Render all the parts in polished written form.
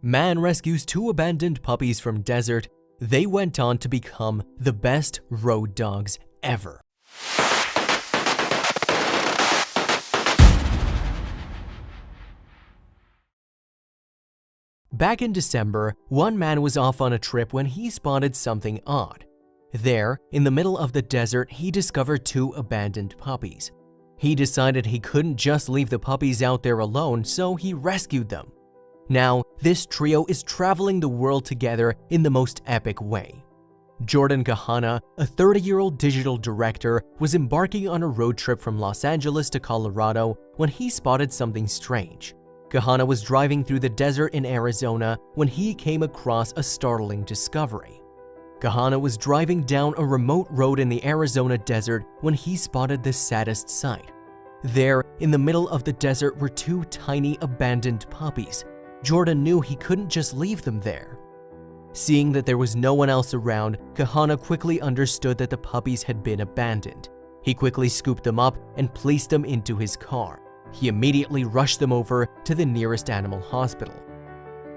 Man rescues 2 abandoned puppies from desert. They went on to become the best road dogs ever. Back in December, one man was off on a trip when he spotted something odd. There, in the middle of the desert, he discovered 2 abandoned puppies. He decided he couldn't just leave the puppies out there alone, so he rescued them. Now, this trio is traveling the world together in the most epic way. Jordan Kahana, a 30-year-old digital director, was embarking on a road trip from Los Angeles to Colorado when he spotted something strange. Kahana was driving through the desert in Arizona when he came across a startling discovery. Kahana was driving down a remote road in the Arizona desert when he spotted the saddest sight. There, in the middle of the desert, were 2 tiny abandoned puppies. Jordan knew he couldn't just leave them there. Seeing that there was no one else around, Kahana quickly understood that the puppies had been abandoned. He quickly scooped them up and placed them into his car. He immediately rushed them over to the nearest animal hospital.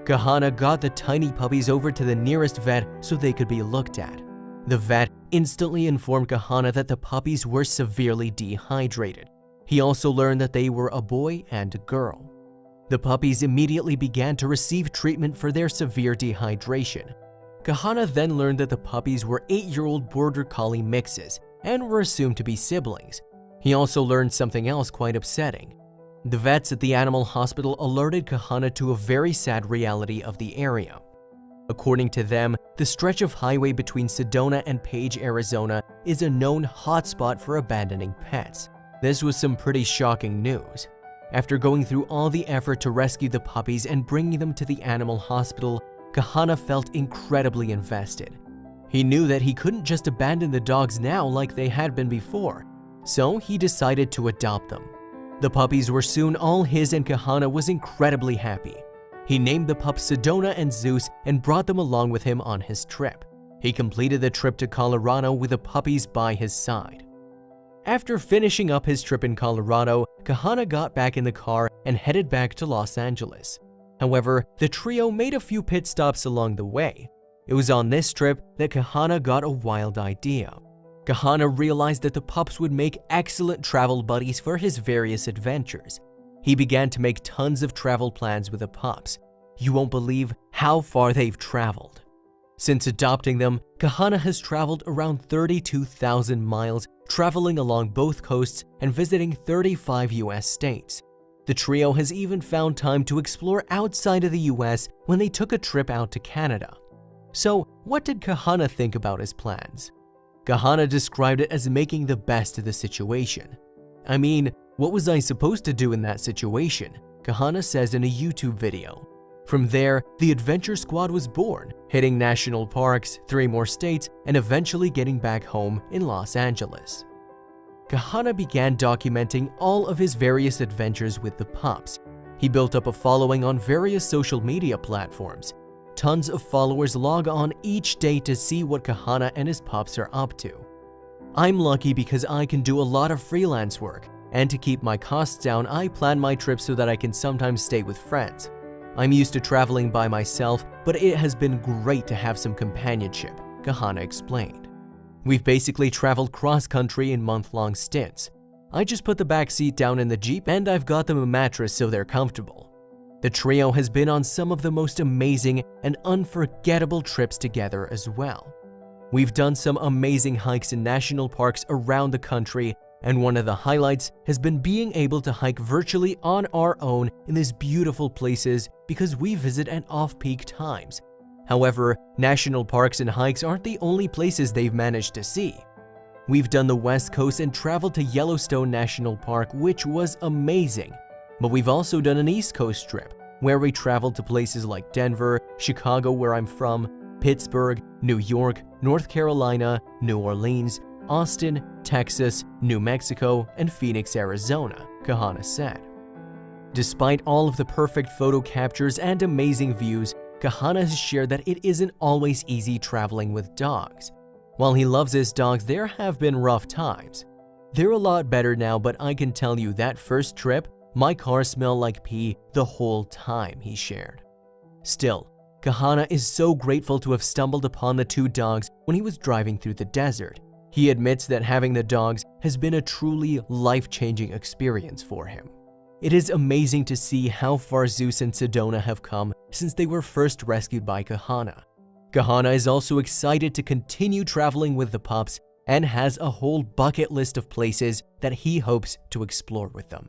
Kahana got the tiny puppies over to the nearest vet so they could be looked at. The vet instantly informed Kahana that the puppies were severely dehydrated. He also learned that they were a boy and a girl. The puppies immediately began to receive treatment for their severe dehydration. Kahana then learned that the puppies were 8-year-old border collie mixes and were assumed to be siblings. He also learned something else quite upsetting. The vets at the animal hospital alerted Kahana to a very sad reality of the area. According to them, the stretch of highway between Sedona and Page, Arizona is a known hotspot for abandoning pets. This was some pretty shocking news. After going through all the effort to rescue the puppies and bringing them to the animal hospital, Kahana felt incredibly invested. He knew that he couldn't just abandon the dogs now like they had been before, so he decided to adopt them. The puppies were soon all his and Kahana was incredibly happy. He named the pups Sedona and Zeus and brought them along with him on his trip. He completed the trip to Colorado with the puppies by his side. After finishing up his trip in Colorado, Kahana got back in the car and headed back to Los Angeles. However, the trio made a few pit stops along the way. It was on this trip that Kahana got a wild idea. Kahana realized that the pups would make excellent travel buddies for his various adventures. He began to make tons of travel plans with the pups. You won't believe how far they've traveled. Since adopting them, Kahana has traveled around 32,000 miles, traveling along both coasts and visiting 35 US states. The trio has even found time to explore outside of the US when they took a trip out to Canada. So, what did Kahana think about his plans? Kahana described it as making the best of the situation. I mean, what was I supposed to do in that situation? Kahana says in a YouTube video. From there, the Adventure Squad was born, hitting national parks, 3 more states, and eventually getting back home in Los Angeles. Kahana began documenting all of his various adventures with the pups. He built up a following on various social media platforms. Tons of followers log on each day to see what Kahana and his pups are up to. I'm lucky because I can do a lot of freelance work, and to keep my costs down, I plan my trips so that I can sometimes stay with friends. I'm used to traveling by myself, but it has been great to have some companionship, Kahana explained. We've basically traveled cross-country in month-long stints. I just put the back seat down in the Jeep and I've got them a mattress so they're comfortable. The trio has been on some of the most amazing and unforgettable trips together as well. We've done some amazing hikes in national parks around the country, and one of the highlights has been being able to hike virtually on our own in these beautiful places because we visit at off-peak times. However, national parks and hikes aren't the only places they've managed to see. We've done the West Coast and traveled to Yellowstone National Park, which was amazing. But we've also done an East Coast trip, where we traveled to places like Denver, Chicago where I'm from, Pittsburgh, New York, North Carolina, New Orleans, Austin, Texas, New Mexico, and Phoenix, Arizona, Kahana said. Despite all of the perfect photo captures and amazing views, Kahana has shared that it isn't always easy traveling with dogs. While he loves his dogs, there have been rough times. They're a lot better now, but I can tell you that first trip, my car smelled like pee the whole time, he shared. Still, Kahana is so grateful to have stumbled upon the two dogs when he was driving through the desert. He admits that having the dogs has been a truly life-changing experience for him. It is amazing to see how far Zeus and Sedona have come since they were first rescued by Kahana. Kahana is also excited to continue traveling with the pups and has a whole bucket list of places that he hopes to explore with them.